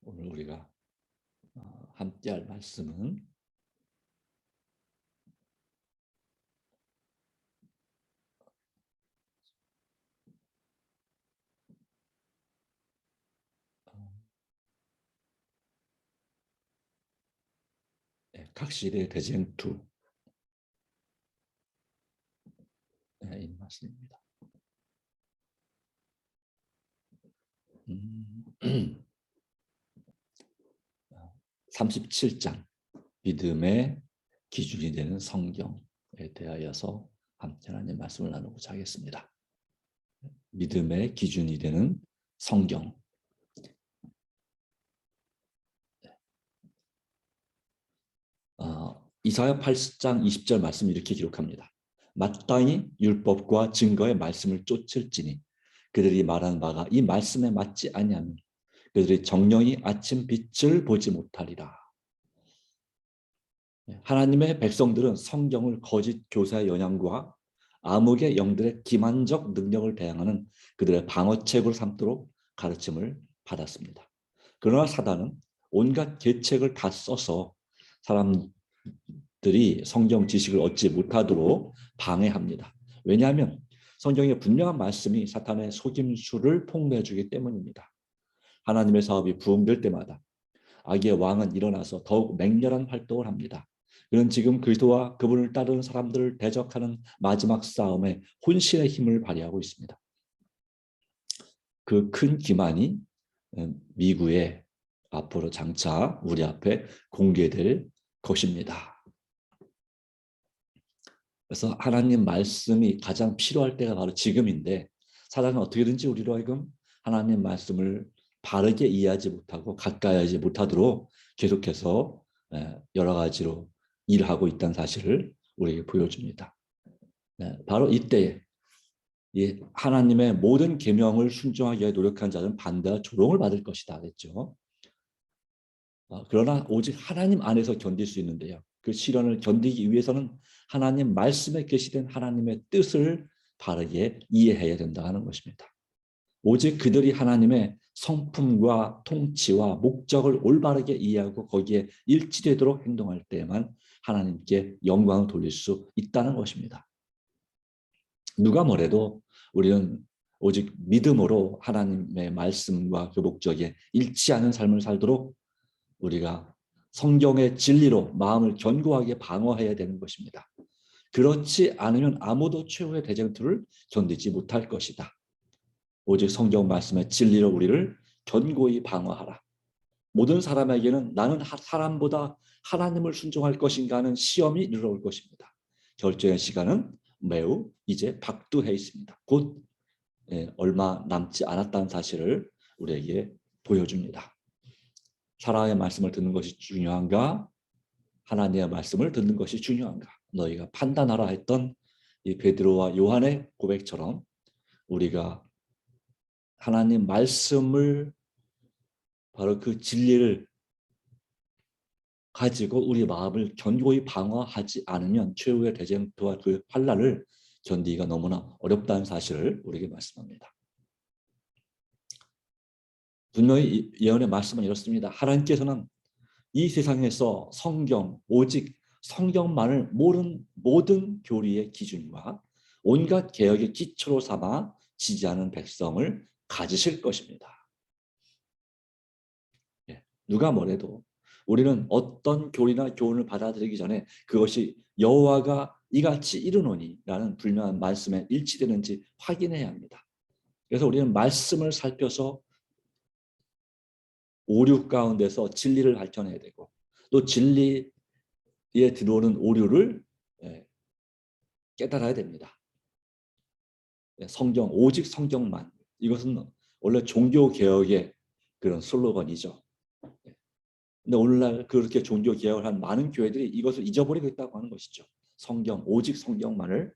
오늘 우리가 함께 할 말씀은 각시대 대쟁투 이 말씀입니다. 37장 믿음의 기준이 되는 성경에 대하여서 함께 하나님 말씀을 나누고자 하겠습니다. 믿음의 기준이 되는 성경. 이사야 8장 20절 말씀 이렇게 기록합니다. 마땅히 율법과 증거의 말씀을 쫓을지니 그들이 말하는 바가 이 말씀에 맞지 아니하면 그들이 정령이 아침 빛을 보지 못하리라. 하나님의 백성들은 성경을 거짓 교사의 영향과 암흑의 영들의 기만적 능력을 대항하는 그들의 방어책으로 삼도록 가르침을 받았습니다. 그러나 사단은 온갖 계책을 다 써서 사람들이 성경 지식을 얻지 못하도록 방해합니다. 왜냐하면 성경의 분명한 말씀이 사탄의 속임수를 폭로해주기 때문입니다. 하나님의 사업이 부흥될 때마다 악의 왕은 일어나서 더욱 맹렬한 활동을 합니다. 그는 지금 그리스도와 그분을 따르는 사람들을 대적하는 마지막 싸움에 혼신의 힘을 발휘하고 있습니다. 그 큰 기만이 미국에 앞으로 장차 우리 앞에 공개될 것입니다. 그래서 하나님 말씀이 가장 필요할 때가 바로 지금인데 사단은 어떻게든지 우리로 하여금 하나님 말씀을 바르게 이해하지 못하고 가까이 하지 못하도록 계속해서 여러 가지로 일하고 있다는 사실을 우리에게 보여줍니다. 바로 이때에 하나님의 모든 계명을 순종하기 위해 노력한 자는 반대와 조롱을 받을 것이다 그랬죠. 그러나 오직 하나님 안에서 견딜 수 있는데요. 그 시련을 견디기 위해서는 하나님 말씀에 계시된 하나님의 뜻을 바르게 이해해야 된다 하는 것입니다. 오직 그들이 하나님의 성품과 통치와 목적을 올바르게 이해하고 거기에 일치되도록 행동할 때에만 하나님께 영광을 돌릴 수 있다는 것입니다. 누가 뭐래도 우리는 오직 믿음으로 하나님의 말씀과 그 목적에 일치하는 삶을 살도록 우리가 성경의 진리로 마음을 견고하게 방어해야 되는 것입니다. 그렇지 않으면 아무도 최후의 대쟁투를 견디지 못할 것이다. 오직 성경 말씀의 진리로 우리를 견고히 방어하라. 모든 사람에게는 나는 사람보다 하나님을 순종할 것인가 하는 시험이 이르러올 것입니다. 결정의 시간은 매우 이제 박두해 있습니다. 곧 얼마 남지 않았다는 사실을 우리에게 보여줍니다. 사람의 말씀을 듣는 것이 중요한가? 하나님의 말씀을 듣는 것이 중요한가? 너희가 판단하라 했던 이 베드로와 요한의 고백처럼 우리가 하나님 말씀을 바로 그 진리를 가지고 우리 마음을 견고히 방어하지 않으면 최후의 대쟁투와 그 환난을 견디기가 너무나 어렵다는 사실을 우리에게 말씀합니다. 분명히 예언의 말씀은 이렇습니다. 하나님께서는 이 세상에서 성경, 오직 성경만을 모든 교리의 기준과 온갖 개혁의 기초로 삼아 지지하는 백성을 가지실 것입니다. 누가 뭐래도 우리는 어떤 교리나 교훈을 받아들이기 전에 그것이 여호와가 이같이 이르노니 라는 분명한 말씀에 일치되는지 확인해야 합니다. 그래서 우리는 말씀을 살펴서 오류 가운데서 진리를 밝혀내야 되고 또 진리에 들어오는 오류를 깨달아야 됩니다. 성경, 오직 성경만. 이것은 원래 종교개혁의 그런 슬로건이죠. 근데 오늘날 그렇게 종교개혁을 한 많은 교회들이 이것을 잊어버리고 있다고 하는 것이죠. 성경, 오직 성경만을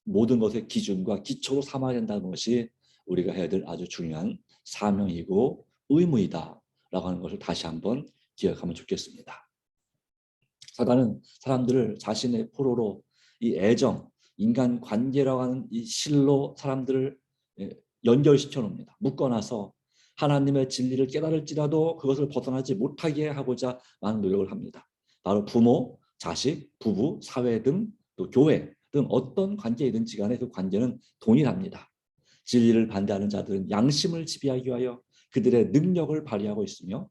모든 것의 기준과 기초로 삼아야 된다는 것이 우리가 해야 될 아주 중요한 사명이고 의무이다라고 하는 것을 다시 한번 기억하면 좋겠습니다. 사단은 사람들을 자신의 포로로 이 애정, 인간관계라고 하는 이 실로 사람들을 연결시켜 놓습니다. 묶어놔서 하나님의 진리를 깨달을지라도 그것을 벗어나지 못하게 하고자 많은 노력을 합니다. 바로 부모, 자식, 부부, 사회 등 또 교회 등 어떤 관계이든지 간에 그 관계는 동일합니다. 진리를 반대하는 자들은 양심을 지배하기 위하여 그들의 능력을 발휘하고 있으며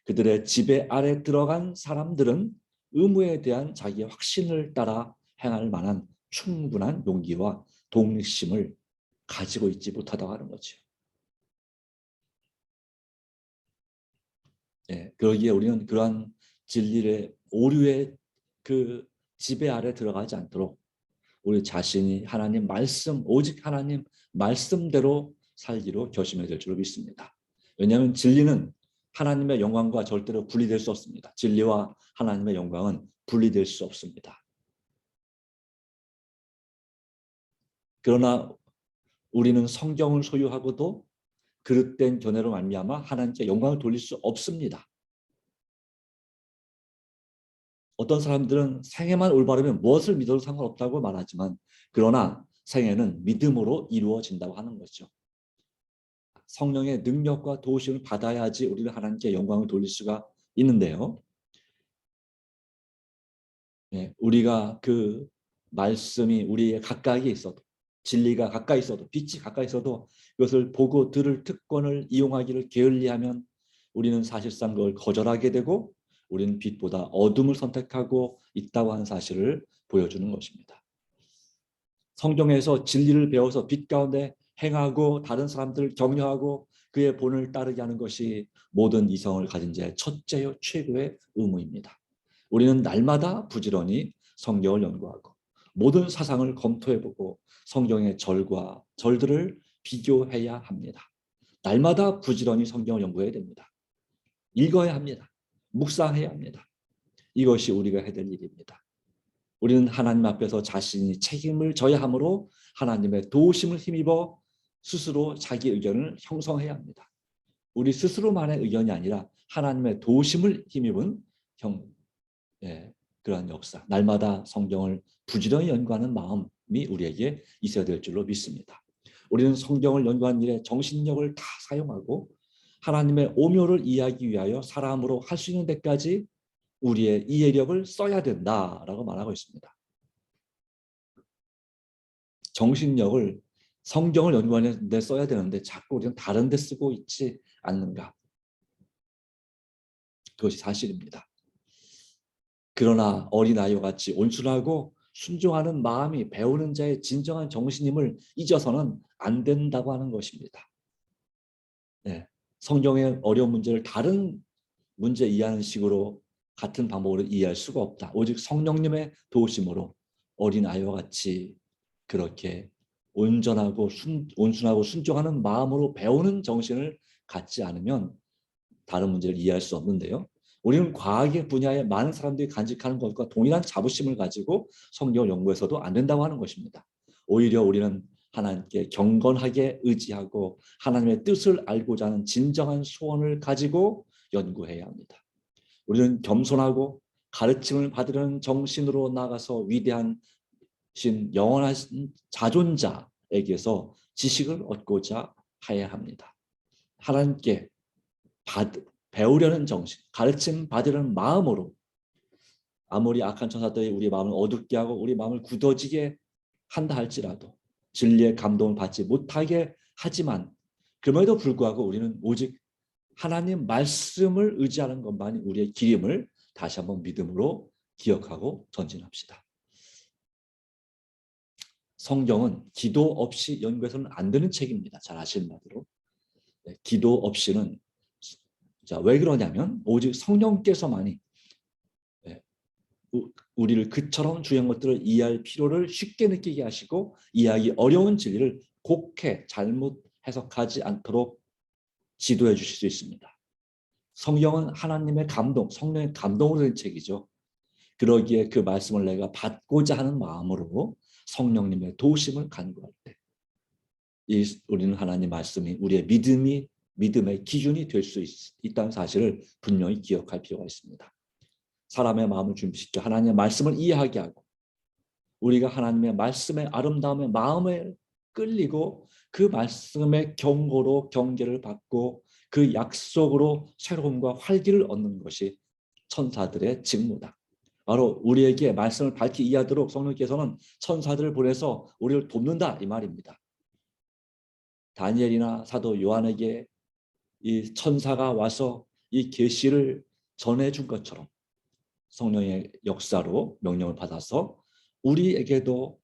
그들의 지배 아래 들어간 사람들은 의무에 대한 자기의 확신을 따라 행할 만한 충분한 용기와 독립심을 가지고 있지 못하다고 하는 거죠. 예, 그러기에 우리는 그러한 진리의 오류의 그 지배 아래 들어가지 않도록 우리 자신이 하나님 말씀, 오직 하나님 말씀대로 살기로 결심해야 될 줄로 믿습니다. 왜냐하면 진리는 하나님의 영광과 절대로 분리될 수 없습니다. 진리와 하나님의 영광은 분리될 수 없습니다. 그러나 우리는 성경을 소유하고도 그릇된 견해로 말미암아 하나님께 영광을 돌릴 수 없습니다. 어떤 사람들은 생애만 올바르면 무엇을 믿어도 상관없다고 말하지만 그러나 생애는 믿음으로 이루어진다고 하는 거죠. 성령의 능력과 도우심을 받아야지 우리는 하나님께 영광을 돌릴 수가 있는데요. 네, 우리가 그 말씀이 우리의 가까이에 있어도 진리가 가까이 있어도 빛이 가까이 있어도 그것을 보고 들을 특권을 이용하기를 게을리하면 우리는 사실상 그걸 거절하게 되고 우리는 빛보다 어둠을 선택하고 있다고 하는 사실을 보여주는 것입니다. 성경에서 진리를 배워서 빛 가운데 행하고 다른 사람들을 격려하고 그의 본을 따르게 하는 것이 모든 이성을 가진 자의 첫째요 최고의 의무입니다. 우리는 날마다 부지런히 성경을 연구하고 모든 사상을 검토해보고 성경의 절과 절들을 비교해야 합니다. 날마다 부지런히 성경을 연구해야 됩니다. 읽어야 합니다. 묵상해야 합니다. 이것이 우리가 해야 될 일입니다. 우리는 하나님 앞에서 자신이 책임을 져야 하므로 하나님의 도우심을 힘입어 스스로 자기 의견을 형성해야 합니다. 우리 스스로만의 의견이 아니라 하나님의 도우심을 힘입은 그러한 역사, 날마다 성경을 부지런히 연구하는 마음이 우리에게 있어야 될 줄로 믿습니다. 우리는 성경을 연구하는 일에 정신력을 다 사용하고 하나님의 오묘를 이해하기 위하여 사람으로 할 수 있는 데까지 우리의 이해력을 써야 된다라고 말하고 있습니다. 정신력을 성경을 연구하는 데 써야 되는데 자꾸 우리는 다른 데 쓰고 있지 않는가. 그것이 사실입니다. 그러나 어린아이와 같이 온순하고 순종하는 마음이 배우는 자의 진정한 정신임을 잊어서는 안 된다고 하는 것입니다. 네. 성경의 어려운 문제를 다른 문제 이해하는 식으로 같은 방법으로 이해할 수가 없다. 오직 성령님의 도우심으로 어린아이와 같이 그렇게 온전하고 온순하고 순종하는 마음으로 배우는 정신을 갖지 않으면 다른 문제를 이해할 수 없는데요. 우리는 과학의 분야에 많은 사람들이 간직하는 것과 동일한 자부심을 가지고 성경을 연구해서도 안 된다고 하는 것입니다. 오히려 우리는 하나님께 경건하게 의지하고 하나님의 뜻을 알고자 하는 진정한 소원을 가지고 연구해야 합니다. 우리는 겸손하고 가르침을 받으려는 정신으로 나가서 위대한 영원하신 자존자에게서 지식을 얻고자 해야 합니다. 하나님께 배우려는 정신, 가르침 받으려는 마음으로 아무리 악한 천사들이 우리 마음을 어둡게 하고 우리 마음을 굳어지게 한다 할지라도 진리의 감동을 받지 못하게 하지만 그럼에도 불구하고 우리는 오직 하나님 말씀을 의지하는 것만이 우리의 길임을 다시 한번 믿음으로 기억하고 전진합시다. 성경은 기도 없이 연구해서는 안 되는 책입니다. 잘 아시는 바대로. 기도 없이는 왜 그러냐면 오직 성령께서만이 우리를 그처럼 중요한 것들을 이해할 필요를 쉽게 느끼게 하시고 이해하기 어려운 진리를 곡해 잘못 해석하지 않도록 지도해 주실 수 있습니다. 성경은 하나님의 감동, 성령의 감동으로 된 책이죠. 그러기에 그 말씀을 내가 받고자 하는 마음으로 성령님의 도우심을 간구할 때 우리는 하나님 말씀이 우리의 믿음의 기준이 될 수 있다는 사실을 분명히 기억할 필요가 있습니다. 사람의 마음을 준비시켜 하나님의 말씀을 이해하게 하고 우리가 하나님의 말씀의 아름다움에 마음에 끌리고 그 말씀의 경고로 경계를 받고 그 약속으로 새로움과 활기를 얻는 것이 천사들의 직무다. 바로 우리에게 말씀을 밝히 이해하도록 성령께서는 천사들을 보내서 우리를 돕는다 이 말입니다. 다니엘이나 사도 요한에게 이 천사가 와서 이 계시를 전해준 것처럼 성령의 역사로 명령을 받아서 우리에게도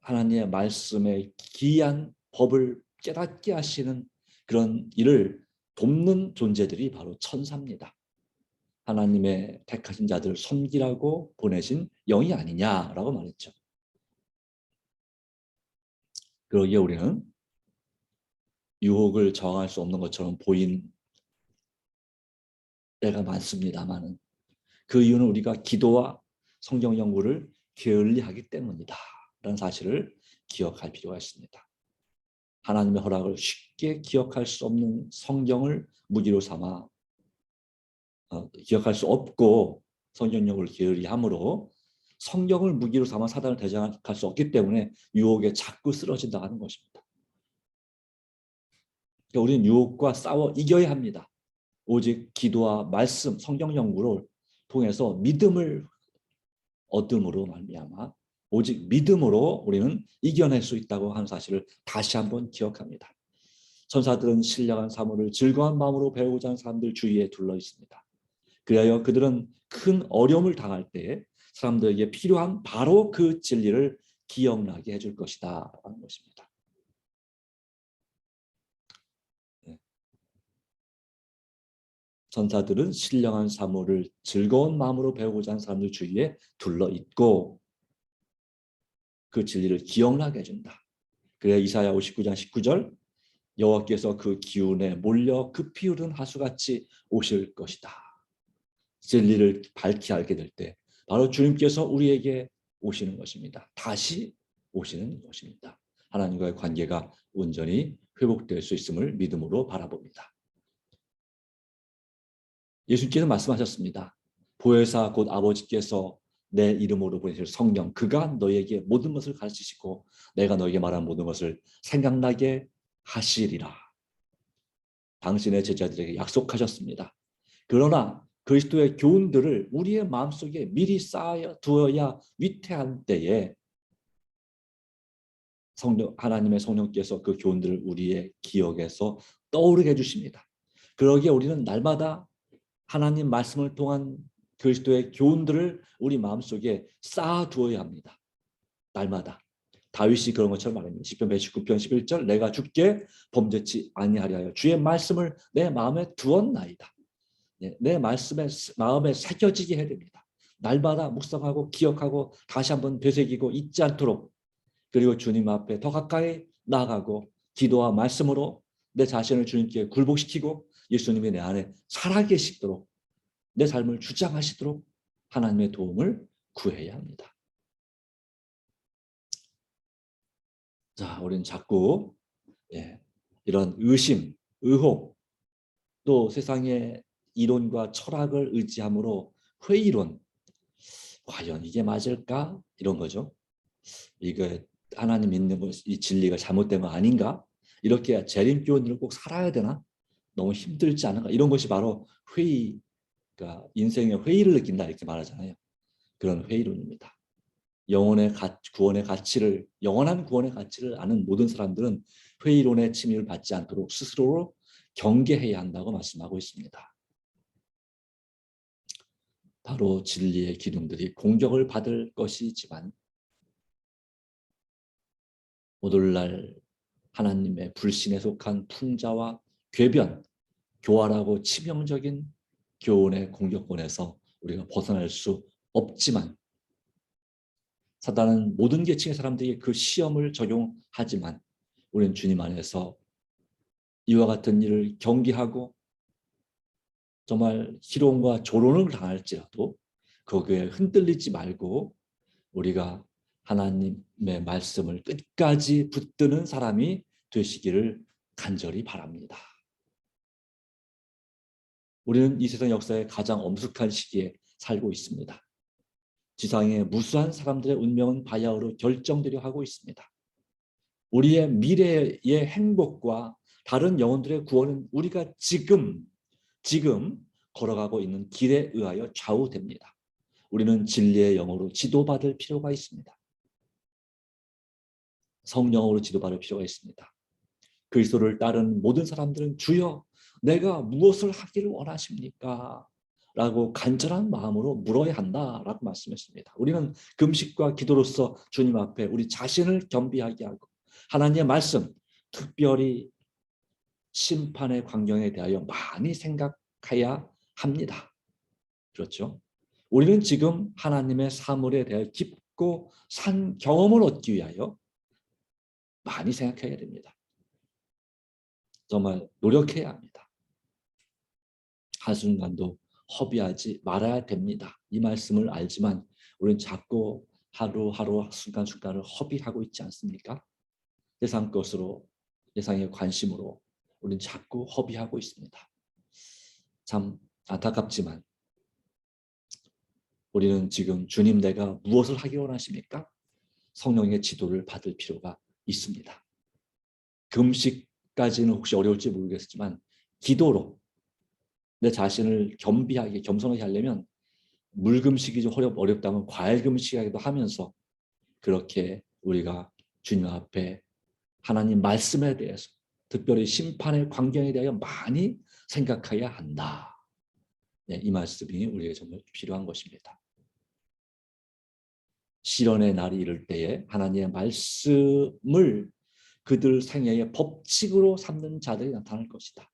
하나님의 말씀의 기이한 법을 깨닫게 하시는 그런 일을 돕는 존재들이 바로 천사입니다. 하나님의 택하신 자들을 섬기라고 보내신 영이 아니냐라고 말했죠. 그러기에 우리는 유혹을 저항할 수 없는 것처럼 보인 때가 많습니다만 그 이유는 우리가 기도와 성경 연구를 게을리하기 때문이다 라는 사실을 기억할 필요가 있습니다. 하나님의 허락을 쉽게 기억할 수 없는 성경을 무기로 삼아 기억할 수 없고 성경 연구를 게을리함으로 성경을 무기로 삼아 사단을 대적할 수 없기 때문에 유혹에 자꾸 쓰러진다 하는 것입니다. 그러니까 우리는 유혹과 싸워 이겨야 합니다. 오직 기도와 말씀, 성경 연구를 통해서 믿음을 얻음으로 말미암아 오직 믿음으로 우리는 이겨낼 수 있다고 하는 사실을 다시 한번 기억합니다. 천사들은 신령한 사물을 즐거운 마음으로 배우고자 하는 사람들 주위에 둘러 있습니다. 그리하여 그들은 큰 어려움을 당할 때에 사람들에게 필요한 바로 그 진리를 기억나게 해줄 것이다 하는 것입니다. 천사들은 신령한 사물을 즐거운 마음으로 배우고자 하는 사람들 주위에 둘러 있고 그 진리를 기억나게 해준다. 그래야 이사야 59장 19절 여호와께서 그 기운에 몰려 급히 흐르는 하수같이 오실 것이다. 진리를 밝히 알게 될 때 바로 주님께서 우리에게 오시는 것입니다. 다시 오시는 것입니다. 하나님과의 관계가 온전히 회복될 수 있음을 믿음으로 바라봅니다. 예수님께서 말씀하셨습니다. 보혜사 곧 아버지께서 내 이름으로 보내실 성령 그가 너에게 모든 것을 가르치시고 내가 너에게 말한 모든 것을 생각나게 하시리라. 당신의 제자들에게 약속하셨습니다. 그러나 그리스도의 교훈들을 우리의 마음속에 미리 쌓아 두어야 위태한 때에 하나님의 성령께서 그 교훈들을 우리의 기억에서 떠오르게 해주십니다. 그러기에 우리는 날마다 하나님 말씀을 통한 그리스도의 교훈들을 우리 마음속에 쌓아두어야 합니다. 날마다. 다윗이 그런 것처럼 말합니다. 시편 119편 11절 내가 주께 범죄치 아니하려 주의 말씀을 내 마음에 두었나이다. 내 마음에 새겨지게 해야 됩니다. 날마다 묵상하고 기억하고 다시 한번 되새기고 잊지 않도록 그리고 주님 앞에 더 가까이 나아가고 기도와 말씀으로 내 자신을 주님께 굴복시키고 예수님이 내 안에 살아계시도록 내 삶을 주장하시도록 하나님의 도움을 구해야 합니다. 자, 우리는 자꾸 이런 의심, 의혹, 또 세상의 이론과 철학을 의지함으로 회의론, 과연 이게 맞을까? 이런 거죠. 이거 하나님 믿는 것, 이 진리가 잘못된 거 아닌가? 이렇게 재림교훈을 꼭 살아야 되나? 너무 힘들지 않은가? 이런 것이 바로 회의, 그러니까 인생의 회의를 느낀다 이렇게 말하잖아요. 그런 회의론입니다. 구원의 가치를 영원한 구원의 가치를 아는 모든 사람들은 회의론의 침입을 받지 않도록 스스로로 경계해야 한다고 말씀하고 있습니다. 바로 진리의 기둥들이 공격을 받을 것이지만 오늘날 하나님의 불신에 속한 풍자와 궤변, 교활하고 치명적인 교훈의 공격권에서 우리가 벗어날 수 없지만 사단은 모든 계층의 사람들에게 그 시험을 적용하지만 우리는 주님 안에서 이와 같은 일을 경계하고 정말 희롱과 조롱을 당할지라도 거기에 흔들리지 말고 우리가 하나님의 말씀을 끝까지 붙드는 사람이 되시기를 간절히 바랍니다. 우리는 이 세상 역사의 가장 엄숙한 시기에 살고 있습니다. 지상의 무수한 사람들의 운명은 바야흐로 결정되려 하고 있습니다. 우리의 미래의 행복과 다른 영혼들의 구원은 우리가 지금 걸어가고 있는 길에 의하여 좌우됩니다. 우리는 진리의 영으로 지도받을 필요가 있습니다. 성령으로 지도받을 필요가 있습니다. 그리스도를 따르는 모든 사람들은 주여 내가 무엇을 하기를 원하십니까? 라고 간절한 마음으로 물어야 한다라고 말씀했습니다. 우리는 금식과 기도로서 주님 앞에 우리 자신을 겸비하게 하고 하나님의 말씀, 특별히 심판의 광경에 대하여 많이 생각해야 합니다. 그렇죠? 우리는 지금 하나님의 사물에 대해 깊고 산 경험을 얻기 위하여 많이 생각해야 됩니다. 정말 노력해야 합니다. 한순간도 허비하지 말아야 됩니다. 이 말씀을 알지만 우리는 자꾸 하루하루 순간순간을 허비하고 있지 않습니까? 세상 것으로, 세상의 관심으로 우리는 자꾸 허비하고 있습니다. 참 안타깝지만 우리는 지금 주님 내가 무엇을 하기 원하십니까? 성령의 지도를 받을 필요가 있습니다. 금식까지는 혹시 어려울지 모르겠지만 기도로 내 자신을 겸비하게 겸손하게 하려면 물금식이 좀 어렵다면 과일금식이라도 하면서 그렇게 우리가 주님 앞에 하나님 말씀에 대해서 특별히 심판의 광경에 대하여 많이 생각해야 한다. 네, 이 말씀이 우리에게 정말 필요한 것입니다. 시련의 날이 이를 때에 하나님의 말씀을 그들 생애의 법칙으로 삼는 자들이 나타날 것이다.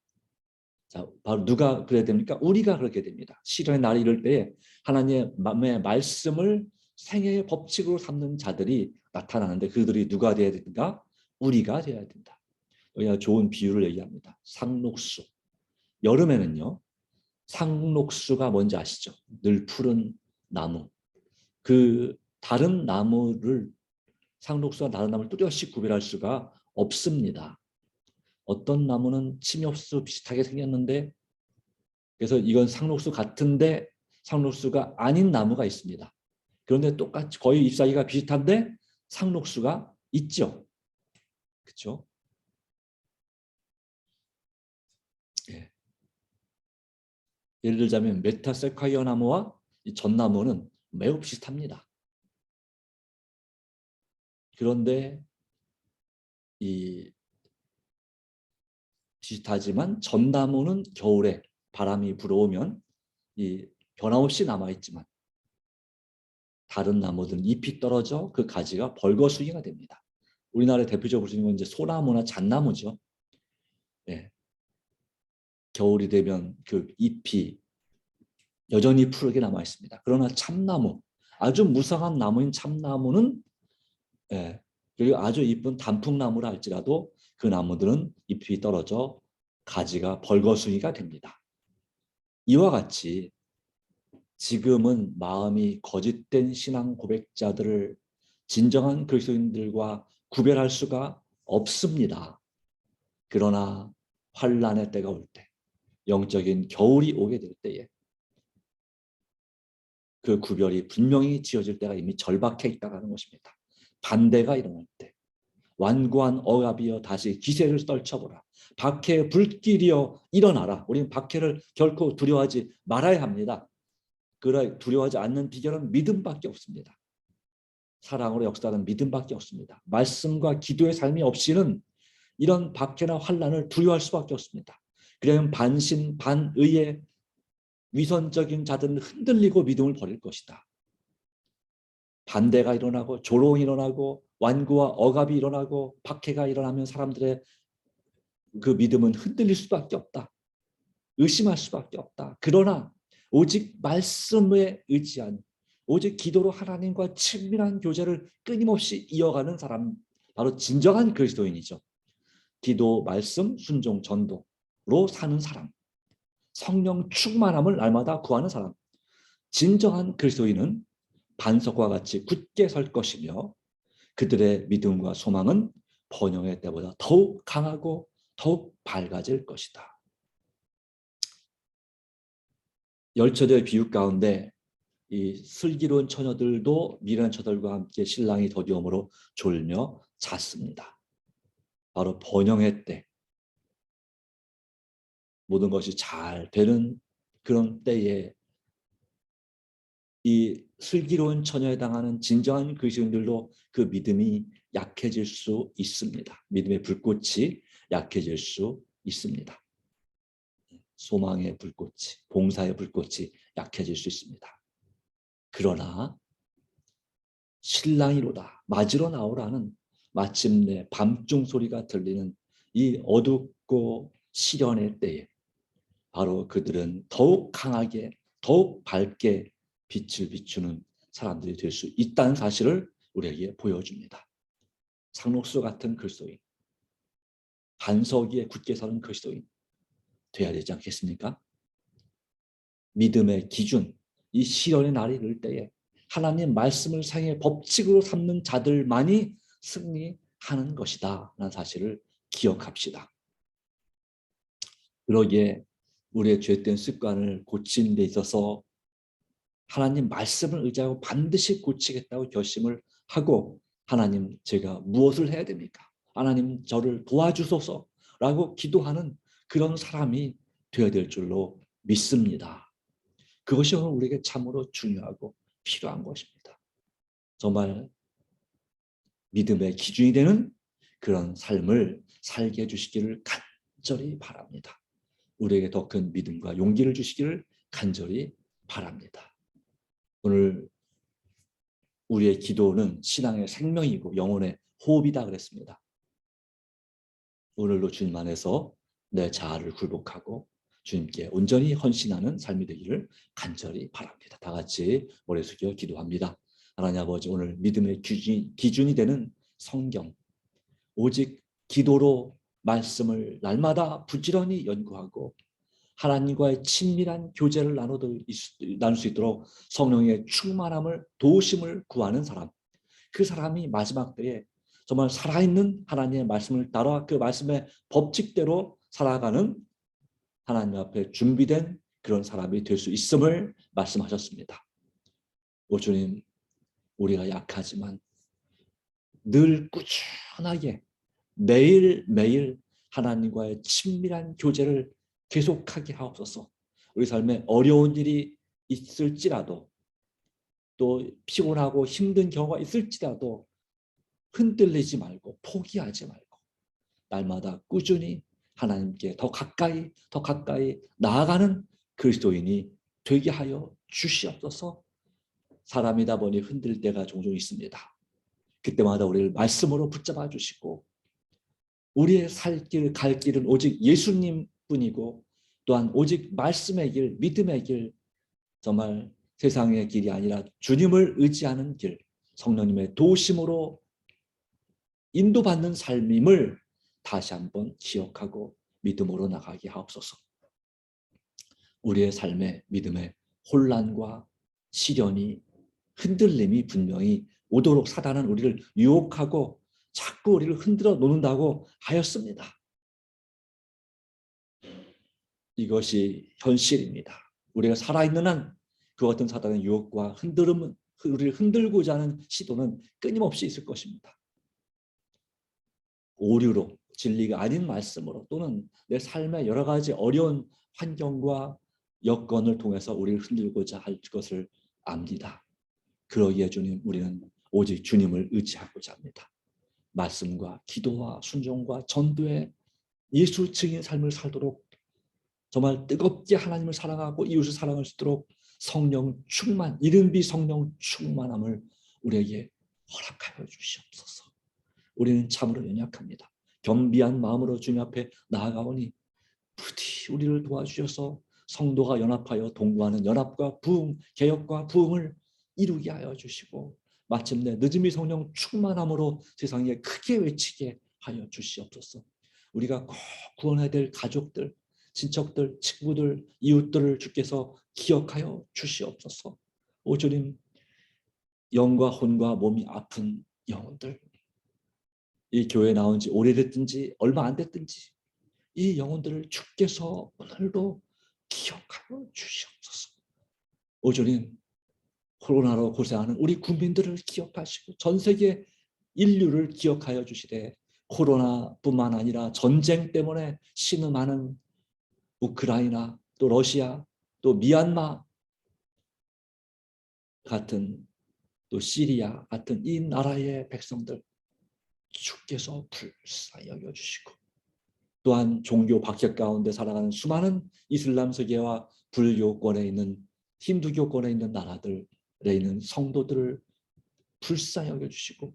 자, 바로 누가 그래야 됩니까? 우리가 그렇게 됩니다. 시련의 날이 이를 때에 하나님의 말씀을 생애의 법칙으로 삼는 자들이 나타나는데 그들이 누가 되어야 된다? 우리가 되어야 된다. 여기가 좋은 비유를 얘기합니다. 상록수. 여름에는요. 상록수가 뭔지 아시죠? 늘 푸른 나무. 그 다른 나무를 상록수와 다른 나무를 뚜렷이 구별할 수가 없습니다. 어떤 나무는 침엽수 비슷하게 생겼는데 그래서 이건 상록수 같은데 상록수가 아닌 나무가 있습니다. 그런데 똑같이 거의 잎사귀가 비슷한데 상록수가 있죠. 그렇죠? 예. 예를 들자면 메타세콰이어 나무와 이 전나무는 매우 비슷합니다. 그런데 이 비슷하지만 전나무는 겨울에 바람이 불어오면 이 변함없이 남아있지만 다른 나무들은 잎이 떨어져 그 가지가 벌거숭이가 됩니다. 우리나라에 대표적으로 쓰는 건 이제 소나무나 잣나무죠. 예. 겨울이 되면 그 잎이 여전히 푸르게 남아 있습니다. 그러나 참나무, 아주 무성한 나무인 참나무는 예, 그리고 아주 이쁜 단풍나무라 할지라도 그 나무들은 잎이 떨어져 가지가 벌거숭이가 됩니다. 이와 같이 지금은 마음이 거짓된 신앙 고백자들을 진정한 그리스도인들과 구별할 수가 없습니다. 그러나 환난의 때가 올 때, 영적인 겨울이 오게 될 때에 그 구별이 분명히 지어질 때가 이미 절박해 있다는 것입니다. 반대가 일어날 때 완고한 억압이여 다시 기세를 떨쳐보라. 박해 불길이여 일어나라. 우리는 박해를 결코 두려워하지 말아야 합니다. 그러나 두려워하지 않는 비결은 믿음밖에 없습니다. 사랑으로 역사하는 믿음밖에 없습니다. 말씀과 기도의 삶이 없이는 이런 박해나 환난을 두려워할 수밖에 없습니다. 그러면 반신 반의의 위선적인 자들은 흔들리고 믿음을 버릴 것이다. 반대가 일어나고 조롱이 일어나고 완고와 억압이 일어나고 박해가 일어나면 사람들의 그 믿음은 흔들릴 수밖에 없다. 의심할 수밖에 없다. 그러나 오직 말씀에 의지한 오직 기도로 하나님과 친밀한 교제를 끊임없이 이어가는 사람 바로 진정한 그리스도인이죠. 기도, 말씀, 순종, 전도로 사는 사람. 성령 충만함을 날마다 구하는 사람. 진정한 그리스도인은 반석과 같이 굳게 설 것이며 그들의 믿음과 소망은 번영의 때보다 더욱 강하고 더욱 밝아질 것이다. 열처녀의 비유 가운데 이 슬기로운 처녀들도 미련한 처들과 함께 신랑이 더디움으로 졸며 잤습니다. 바로 번영의 때, 모든 것이 잘 되는 그런 때에 이 슬기로운 처녀에 해당하는 진정한 그리스도인들도 그 믿음이 약해질 수 있습니다. 믿음의 불꽃이 약해질 수 있습니다. 소망의 불꽃이, 봉사의 불꽃이 약해질 수 있습니다. 그러나 신랑이로다 맞으러 나오라는 마침내 밤중 소리가 들리는 이 어둡고 시련의 때에 바로 그들은 더욱 강하게 더욱 밝게 빛을 비추는 사람들이 될 수 있다는 사실을 우리에게 보여줍니다. 상록수 같은 그리스도인, 반석 위에 굳게 서는 그리스도인 돼야 되지 않겠습니까? 믿음의 기준, 이 시련의 날이 이를 때에 하나님 말씀을 생의 법칙으로 삼는 자들만이 승리하는 것이다 라는 사실을 기억합시다. 그러기에 우리의 죄된 습관을 고치는 데 있어서 하나님 말씀을 의지하고 반드시 고치겠다고 결심을 하고 하나님 제가 무엇을 해야 됩니까? 하나님 저를 도와주소서라고 기도하는 그런 사람이 되어야 될 줄로 믿습니다. 그것이 오늘 우리에게 참으로 중요하고 필요한 것입니다. 정말 믿음의 기준이 되는 그런 삶을 살게 해주시기를 간절히 바랍니다. 우리에게 더 큰 믿음과 용기를 주시기를 간절히 바랍니다. 오늘 우리의 기도는 신앙의 생명이고 영혼의 호흡이다 그랬습니다. 오늘도 주님 안에서 내 자아를 굴복하고 주님께 온전히 헌신하는 삶이 되기를 간절히 바랍니다. 다 같이 머리 숙여 기도합니다. 하나님 아버지, 오늘 믿음의 기준이 되는 성경, 오직 기도로 말씀을 날마다 부지런히 연구하고 하나님과의 친밀한 교제를 나눌 수 있도록 성령의 충만함을 도우심을 구하는 사람, 그 사람이 마지막 때에 정말 살아있는 하나님의 말씀을 따라 그 말씀의 법칙대로 살아가는 하나님 앞에 준비된 그런 사람이 될 수 있음을 말씀하셨습니다. 오 주님, 우리가 약하지만 늘 꾸준하게 매일매일 하나님과의 친밀한 교제를 계속하게 하옵소서. 우리 삶에 어려운 일이 있을지라도 또 피곤하고 힘든 경우가 있을지라도 흔들리지 말고 포기하지 말고 날마다 꾸준히 하나님께 더 가까이 나아가는 그리스도인이 되게 하여 주시옵소서. 사람이다 보니 흔들 때가 종종 있습니다. 그때마다 우리를 말씀으로 붙잡아 주시고 우리의 갈 길은 오직 예수님 뿐이고 또한 오직 말씀의 길, 믿음의 길, 정말 세상의 길이 아니라 주님을 의지하는 길, 성령님의 도우심으로 인도받는 삶임을 다시 한번 기억하고 믿음으로 나가게 하옵소서. 우리의 삶의 믿음의 혼란과 시련이 흔들림이 분명히 오도록 사단은 우리를 유혹하고 자꾸 우리를 흔들어 놓는다고 하였습니다. 이것이 현실입니다. 우리가 살아있는 한 그 같은 사단의 유혹과 흔들음은 우리를 흔들고자 하는 시도는 끊임없이 있을 것입니다. 오류로 진리가 아닌 말씀으로 또는 내 삶의 여러 가지 어려운 환경과 여건을 통해서 우리를 흔들고자 할 것을 압니다. 그러기에 주님, 우리는 오직 주님을 의지하고자 합니다. 말씀과 기도와 순종과 전도의 예수 증인 삶을 살도록 정말 뜨겁게 하나님을 사랑하고 이웃을 사랑할 수 있도록 성령 충만, 이른비 성령 충만함을 우리에게 허락하여 주시옵소서. 우리는 참으로 연약합니다. 겸비한 마음으로 주님 앞에 나아가오니 부디 우리를 도와주셔서 성도가 연합하여 동거하는 연합과 부흥, 개혁과 부흥을 이루게 하여 주시고 마침내 늦음이 성령 충만함으로 세상에 크게 외치게 하여 주시옵소서. 우리가 꼭 구원해야 될 가족들, 친척들, 친구들, 이웃들을 주께서 기억하여 주시옵소서. 오 주님, 영과 혼과 몸이 아픈 영혼들, 이 교회에 나온 지 오래됐든지 얼마 안 됐든지 이 영혼들을 주께서 오늘도 기억하여 주시옵소서. 오 주님, 코로나로 고생하는 우리 국민들을 기억하시고 전 세계 인류를 기억하여 주시되 코로나뿐만 아니라 전쟁 때문에 신음하는 우크라이나, 또 러시아, 또 미얀마 같은, 또 시리아 같은 이 나라의 백성들 주께서 불쌍히 여겨주시고, 또한 종교 박해 가운데 살아가는 수많은 이슬람 세계와 불교권에 있는, 힌두교권에 있는 나라들에 있는 성도들을 불쌍히 여겨주시고,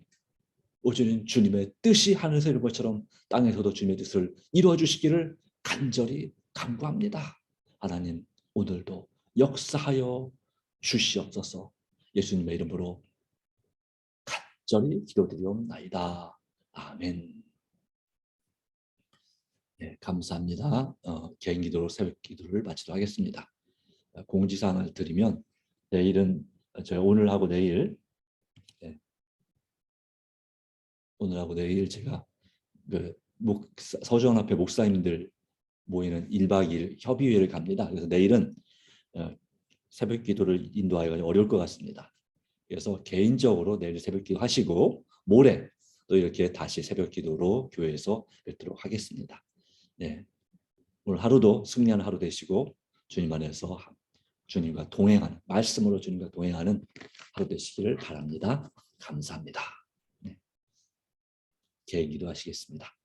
오직 주님의 뜻이 하늘에서 이룬 것처럼 땅에서도 주님의 뜻을 이루어 주시기를 간절히 간구합니다. 하나님, 오늘도 역사하여 주시옵소서. 예수님의 이름으로 간절히 기도드리옵나이다. 아멘. 네, 감사합니다. 개인 기도로 새벽 기도를 마치도록 하겠습니다. 공지사항을 드리면, 내일은 저희 오늘하고 내일, 오늘하고 내일 제가 그 서주원앞에 목사님들 모이는 1박 2일 협의회를 갑니다. 그래서 내일은 새벽 기도를 인도하기가 어려울 것 같습니다. 그래서 개인적으로 내일 새벽 기도 하시고 모레 또 이렇게 다시 새벽 기도로 교회에서 뵙도록 하겠습니다. 네, 오늘 하루도 승리하는 하루 되시고 주님 안에서 주님과 동행하는, 말씀으로 주님과 동행하는 하루 되시기를 바랍니다. 감사합니다. 네, 개인 기도하시겠습니다.